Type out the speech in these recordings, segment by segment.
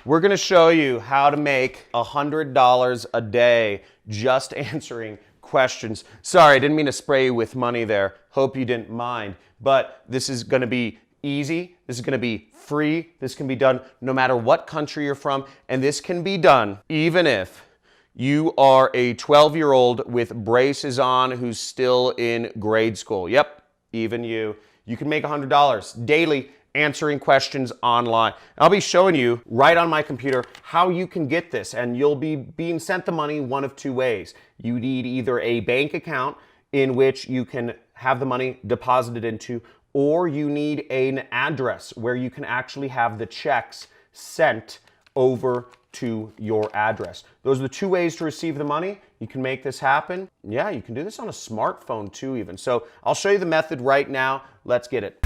We're gonna show you how to make $100 a day just answering questions. Sorry, I didn't mean to spray you with money there. Hope you didn't mind. But this is gonna be easy. This is gonna be free. This can be done no matter what country you're from. And this can be done even if you are a 12-year-old with braces on who's still in grade school. Yep, even you. You can make $100 daily answering questions online. I'll be showing you right on my computer how you can get this, and you'll be being sent the money one of two ways. You need either a bank account in which you can have the money deposited into, or you need an address where you can actually have the checks sent over to your address. Those are the two ways to receive the money. You can make this happen. Yeah, you can do this on a smartphone too even. So I'll show you the method right now. Let's get it.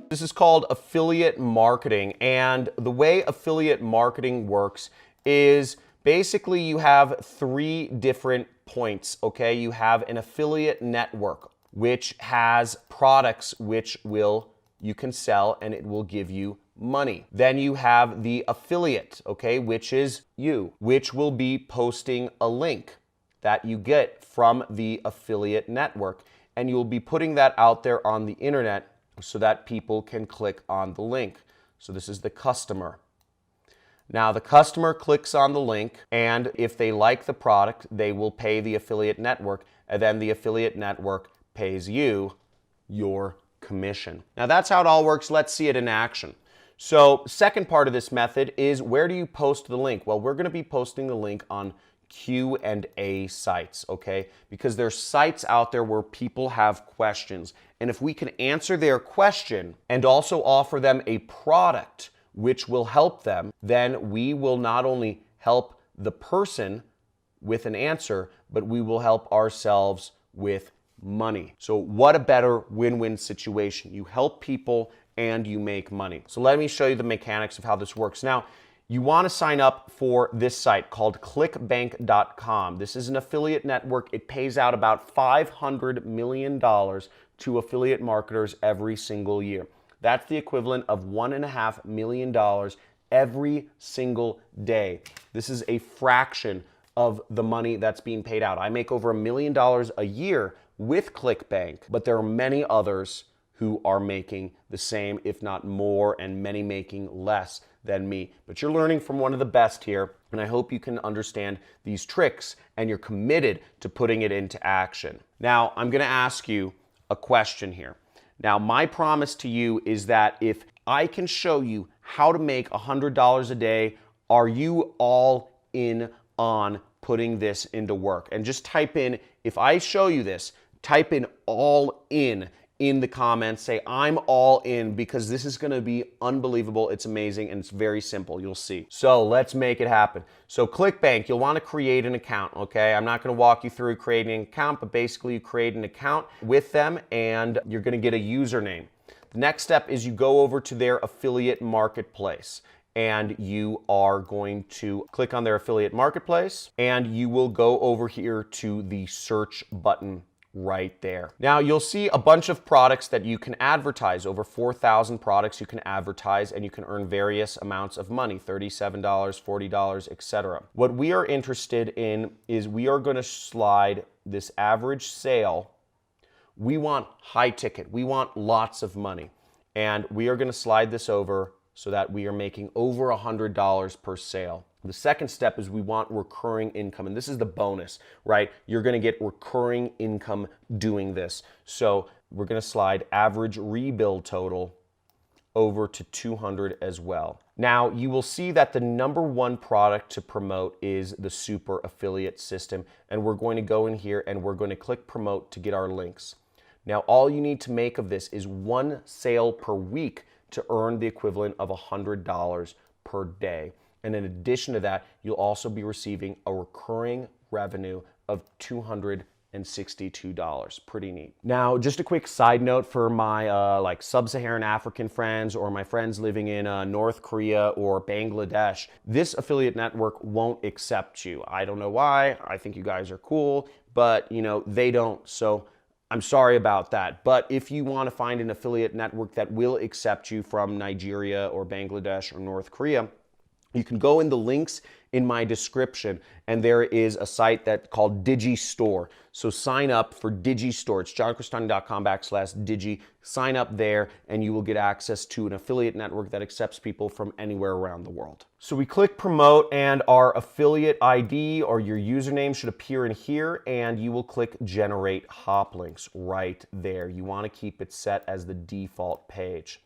This is called affiliate marketing, and the way affiliate marketing works is basically you have three different points, okay? You have an affiliate network which has products which you can sell and it will give you money. Then you have the affiliate, okay, which is you, which will be posting a link that you get from the affiliate network, and you'll be putting that out there on the internet so that people can click on the link. So this is the customer. Now the customer clicks on the link, and if they like the product, they will pay the affiliate network, and then the affiliate network pays you your commission. Now that's how it all works. Let's see it in action. So second part of this method is, where do you post the link? Well, we're going to be posting the link on Q&A sites, okay? Because there's sites out there where people have questions, and if we can answer their question and also offer them a product which will help them, then we will not only help the person with an answer, but we will help ourselves with money. So what a better win-win situation. You help people and you make money. So let me show you the mechanics of how this works. Now, you want to sign up for this site called clickbank.com. This is an affiliate network. It pays out about $500 million to affiliate marketers every single year. That's the equivalent of $1.5 million every single day. This is a fraction of the money that's being paid out. I make over $1 million a year with ClickBank, but there are many others who are making the same, if not more, and many making less than me. But you're learning from one of the best here, and I hope you can understand these tricks and you're committed to putting it into action. Now, I'm gonna ask you a question here. Now, my promise to you is that if I can show you how to make $100 a day, are you all in on putting this into work? And just type in, if I show you this, type in all in the comments. Say, I'm all in, because this is gonna be unbelievable. It's amazing, and it's very simple. You'll see. So let's make it happen. So ClickBank, you'll wanna create an account, okay? I'm not gonna walk you through creating an account, but basically you create an account with them and you're gonna get a username. The next step is you go over to their affiliate marketplace, and you are going to click on their affiliate marketplace, and you will go over here to the search button right there. Now you'll see a bunch of products that you can advertise, over 4,000 products you can advertise, and you can earn various amounts of money, $37, $40, etc. What we are interested in is we are going to slide this average sale. We want high ticket, we want lots of money, and we are going to slide this over so that we are making over $100 per sale. The second step is we want recurring income, and this is the bonus, right? You're gonna get recurring income doing this. So we're gonna slide average rebuild total over to 200 as well. Now, you will see that the #1 product to promote is the super affiliate system, and we're going to go in here and we're going to click promote to get our links. Now, all you need to make of this is 1 sale per week to earn the equivalent of $100 per day. And in addition to that, you'll also be receiving a recurring revenue of $262. Pretty neat. Now, just a quick side note for my like sub-Saharan African friends or my friends living in North Korea or Bangladesh, this affiliate network won't accept you. I don't know why. I think you guys are cool, but you know, they don't. So I'm sorry about that. But if you want to find an affiliate network that will accept you from Nigeria or Bangladesh or North Korea, you can go in the links in my description, and there is a site that's called Digistore. So sign up for Digistore. It's johncristani.com/digi. Sign up there, and you will get access to an affiliate network that accepts people from anywhere around the world. So we click promote, and our affiliate ID or your username should appear in here, and you will click generate hop links right there. You want to keep it set as the default page.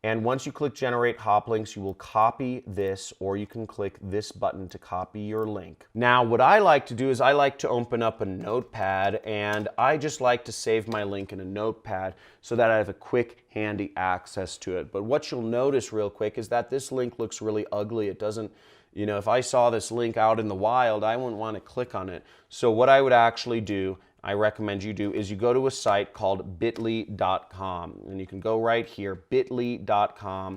And once you click generate hop links, you will copy this, or you can click this button to copy your link. Now, what I like to do is I like to open up a notepad, and I just like to save my link in a notepad so that I have a quick, handy access to it. But what you'll notice real quick is that this link looks really ugly. It doesn't, you know, if I saw this link out in the wild, I wouldn't want to click on it. So what I would actually do, I recommend you do, is you go to a site called bit.ly.com, and you can go right here, bit.ly.com.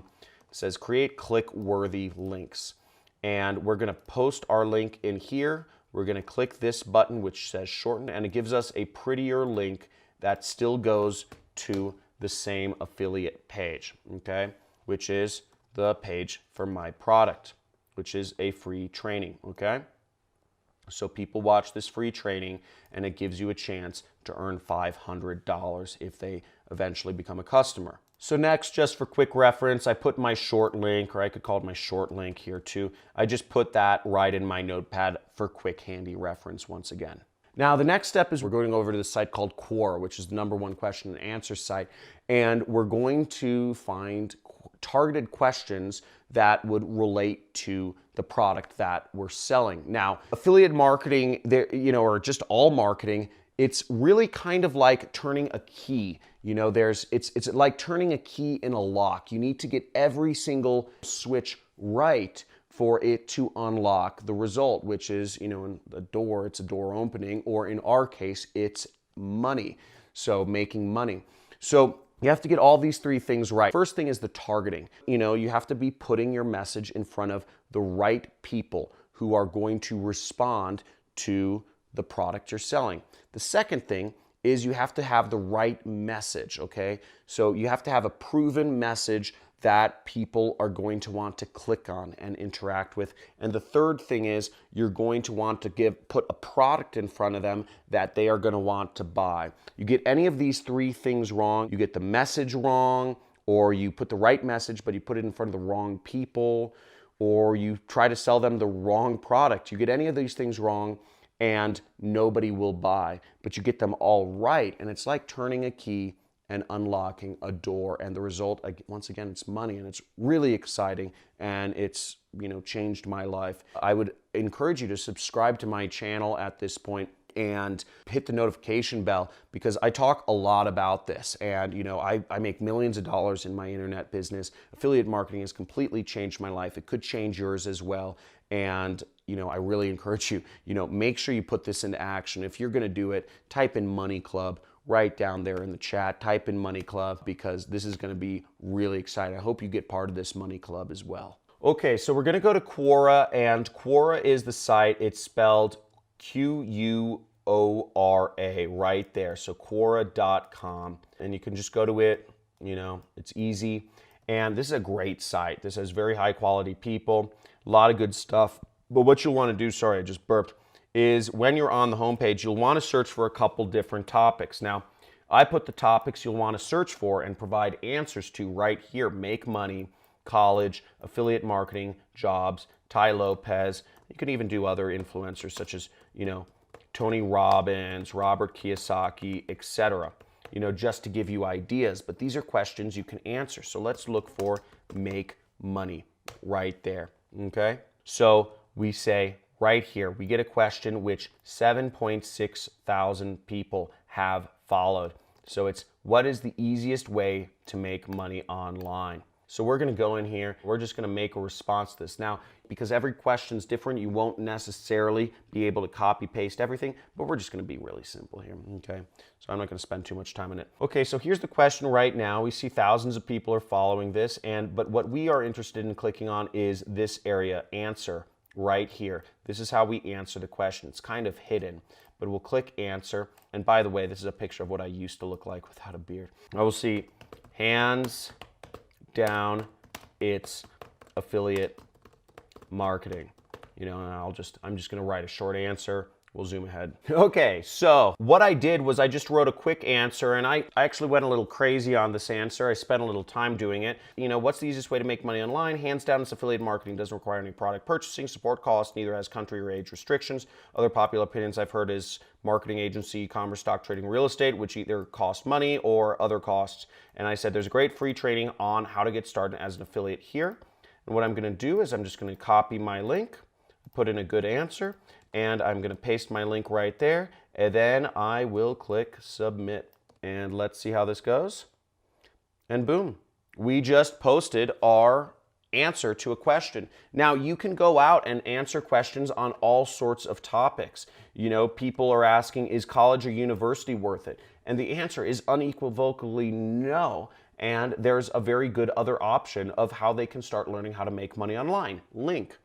It says create click-worthy links, and we're going to post our link in here. We're going to click this button which says shorten, and it gives us a prettier link that still goes to the same affiliate page, okay, which is the page for my product, which is a free training, okay? So people watch this free training, and it gives you a chance to earn $500 if they eventually become a customer. So next, just for quick reference, I put my short link, or I could call it my short link here too. I just put that right in my notepad for quick, handy reference once again. Now, the next step is we're going over to the site called Quora, which is the #1 question and answer site, and we're going to find targeted questions that would relate to the product that we're selling. Now, affiliate marketing, you know, or just all marketing, it's really kind of like turning a key. You know, it's like turning a key in a lock. You need to get every single switch right for it to unlock the result, which is, you know, in a door, it's a door opening, or in our case, it's money. So making money. So you have to get all these 3 things right. First thing is the targeting. You know, you have to be putting your message in front of the right people who are going to respond to the product you're selling. The second thing is you have to have the right message, okay? So you have to have a proven message that people are going to want to click on and interact with. And the third thing is you're going to want to put a product in front of them that they are going to want to buy. You get any of these 3 things wrong, you get the message wrong, or you put the right message but you put it in front of the wrong people, or you try to sell them the wrong product. You get any of these things wrong and nobody will buy. But you get them all right, and it's like turning a key and unlocking a door, and the result, once again, it's money, and it's really exciting, and it's, you know, changed my life. I would encourage you to subscribe to my channel at this point and hit the notification bell, because I talk a lot about this, and you know, I make millions of dollars in my internet business. Affiliate marketing has completely changed my life. It could change yours as well, and you know, I really encourage you, you know, make sure you put this into action. If you're going to do it, type in Money Club right down there in the chat. Type in Money Club, because this is going to be really exciting. I hope you get part of this Money Club as well. Okay, so we're going to go to Quora, and Quora is the site. It's spelled Quora right there. So Quora.com, and you can just go to it. You know, it's easy, and this is a great site. This has very high quality people, a lot of good stuff. But what you'll want to do, sorry, I just burped, is when you're on the homepage, you'll want to search for a couple different topics. Now, I put the topics you'll want to search for and provide answers to right here: make money, college, affiliate marketing, jobs, Tai Lopez. You can even do other influencers such as, you know, Tony Robbins, Robert Kiyosaki, etc. You know, just to give you ideas. But these are questions you can answer. So let's look for make money right there. Okay? So we say right here, we get a question which 7.6 thousand people have followed. So it's, what is the easiest way to make money online? So we're going to go in here, we're just going to make a response to this. Now, because every question is different, you won't necessarily be able to copy paste everything, but we're just going to be really simple here, okay? So I'm not going to spend too much time on it. Okay, so here's the question right now. We see thousands of people are following this, but what we are interested in clicking on is this area, answer, right here. This is how we answer the question. It's kind of hidden. but we'll click answer. And by the way, this is a picture of what I used to look like without a beard. I will see hands down, it's affiliate marketing. You know, and I'm just gonna write a short answer. We'll zoom ahead. Okay, so what I did was I just wrote a quick answer, and I actually went a little crazy on this answer. I spent a little time doing it. You know, what's the easiest way to make money online? Hands down, it's affiliate marketing. Doesn't require any product purchasing, support costs, neither has country or age restrictions. Other popular opinions I've heard is marketing agency, e-commerce, stock trading, real estate, which either cost money or other costs. And I said there's great free training on how to get started as an affiliate here. And what I'm gonna do is I'm just gonna copy my link, put in a good answer, and I'm gonna paste my link right there, and then I will click submit. And let's see how this goes. And boom, we just posted our answer to a question. Now you can go out and answer questions on all sorts of topics. You know, people are asking, is college or university worth it? And the answer is unequivocally no. And there's a very good other option of how they can start learning how to make money online. Link.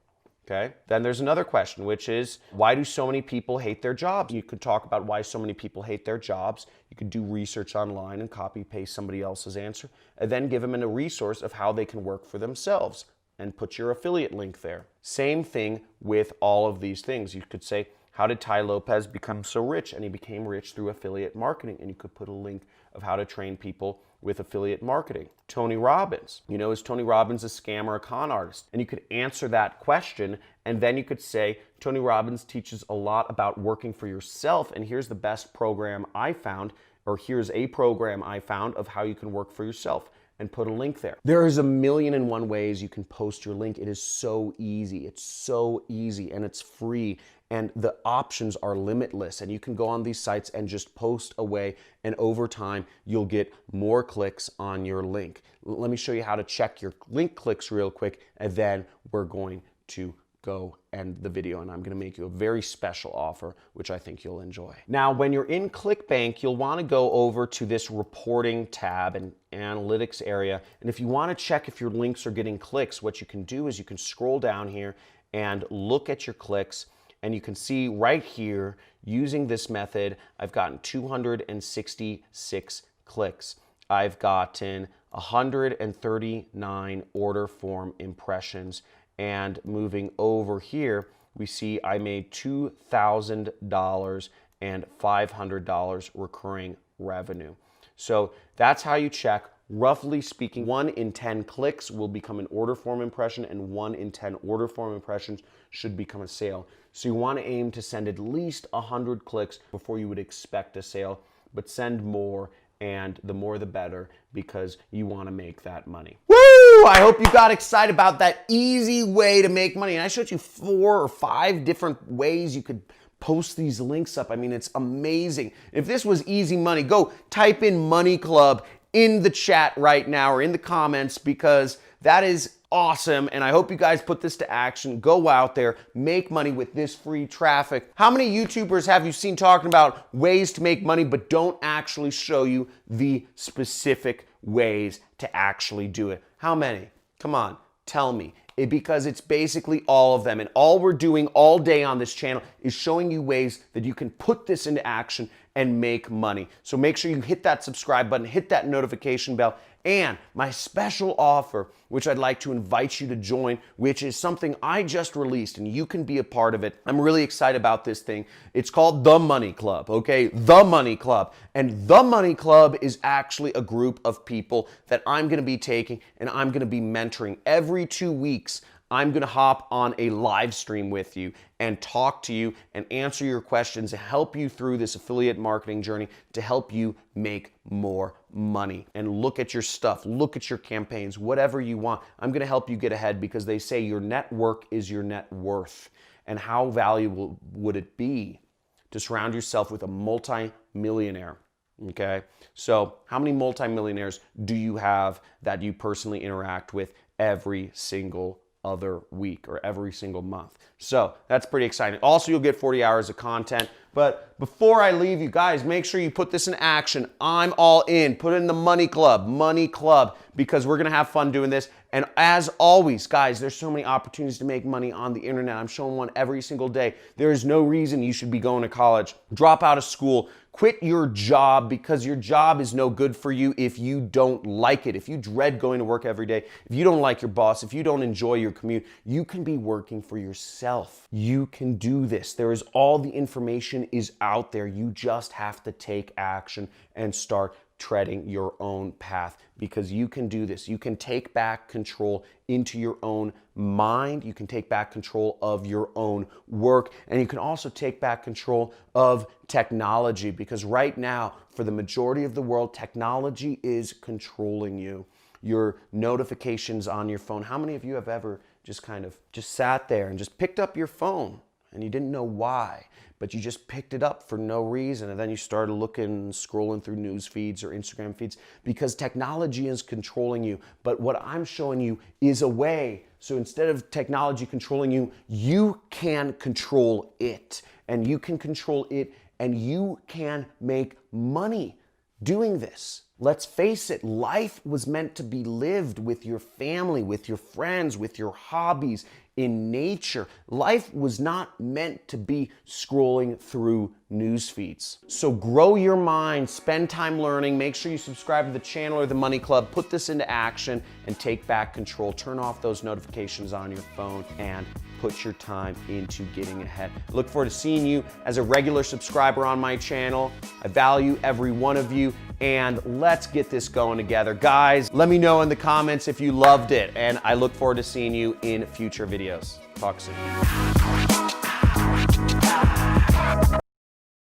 Okay. Then there's another question, which is, why do so many people hate their jobs? You could talk about why so many people hate their jobs. You could do research online and copy paste somebody else's answer, and then give them a resource of how they can work for themselves and put your affiliate link there. Same thing with all of these things. You could say, how did Tai Lopez become so rich? And he became rich through affiliate marketing. And you could put a link of how to train people with affiliate marketing. Tony Robbins, you know, is Tony Robbins a scam or a con artist? And you could answer that question, and then you could say, Tony Robbins teaches a lot about working for yourself, and here's the best program I found, or here's a program I found of how you can work for yourself, and put a link there. There is 1,000,001 ways you can post your link. It is so easy. It's so easy, and it's free. And the options are limitless, and you can go on these sites and just post away, and over time you'll get more clicks on your link. Let me show you how to check your link clicks real quick, and then we're going to go end the video, and I'm gonna make you a very special offer, which I think you'll enjoy. Now, when you're in ClickBank, you'll wanna go over to this reporting tab and analytics area, and if you wanna check if your links are getting clicks, what you can do is you can scroll down here and look at your clicks, and you can see right here, using this method, I've gotten 266 clicks. I've gotten 139 order form impressions. And moving over here, we see I made $2,000 and $500 recurring revenue. So that's how you check. Roughly speaking, 1 in 10 clicks will become an order form impression, and 1 in 10 order form impressions should become a sale. So you want to aim to send at least 100 clicks before you would expect a sale, but send more, and the more the better, because you want to make that money. Woo! I hope you got excited about that easy way to make money. And I showed you 4 or 5 different ways you could post these links up. I mean, it's amazing. If this was easy money, go type in Money Club in the chat right now or in the comments, because that is awesome. And I hope you guys put this to action. Go out there, make money with this free traffic. How many YouTubers have you seen talking about ways to make money but don't actually show you the specific ways to actually do it? How many? Come on, tell me. Because it's basically all of them. And all we're doing all day on this channel is showing you ways that you can put this into action and make money. So make sure you hit that subscribe button, hit that notification bell, and my special offer, which I'd like to invite you to join, which is something I just released and you can be a part of it. I'm really excited about this thing. It's called The Money Club, okay? The Money Club. And The Money Club is actually a group of people that I'm gonna be taking and I'm gonna be mentoring every 2 weeks. I'm gonna hop on a live stream with you and talk to you and answer your questions and help you through this affiliate marketing journey to help you make more money. And look at your stuff, look at your campaigns, whatever you want. I'm gonna help you get ahead, because they say your network is your net worth. And how valuable would it be to surround yourself with a multi-millionaire? Okay, so how many multi-millionaires do you have that you personally interact with every single other week or every single month? So that's pretty exciting. Also, you'll get 40 hours of content. But before I leave you guys, make sure you put this in action. I'm all in. Put it in the Money Club, because we're gonna have fun doing this. And as always, guys, there's so many opportunities to make money on the internet. I'm showing one every single day. There is no reason you should be going to college. Drop out of school. Quit your job because your job is no good for you if you don't like it. If you dread going to work every day, if you don't like your boss, if you don't enjoy your commute, you can be working for yourself. You can do this. There is all the information is out there. You just have to take action and start treading your own path, because you can do this. You can take back control into your own mind. You can take back control of your own work, and you can also take back control of technology, because right now, for the majority of the world, technology is controlling you. Your notifications on your phone. How many of you have ever just sat there and just picked up your phone and you didn't know why, but you just picked it up for no reason, and then you started looking, scrolling through news feeds or Instagram feeds, because technology is controlling you. But what I'm showing you is a way, so instead of technology controlling you, you can control it, and you can control it, and you can make money doing this. Let's face it, life was meant to be lived with your family, with your friends, with your hobbies, in nature. Life was not meant to be scrolling through news feeds. So grow your mind, spend time learning, make sure you subscribe to the channel or the Money Club, put this into action and take back control. Turn off those notifications on your phone and put your time into getting ahead. I look forward to seeing you as a regular subscriber on my channel. I value every one of you, and let's get this going together. Guys, let me know in the comments if you loved it, and I look forward to seeing you in future videos. Talk soon.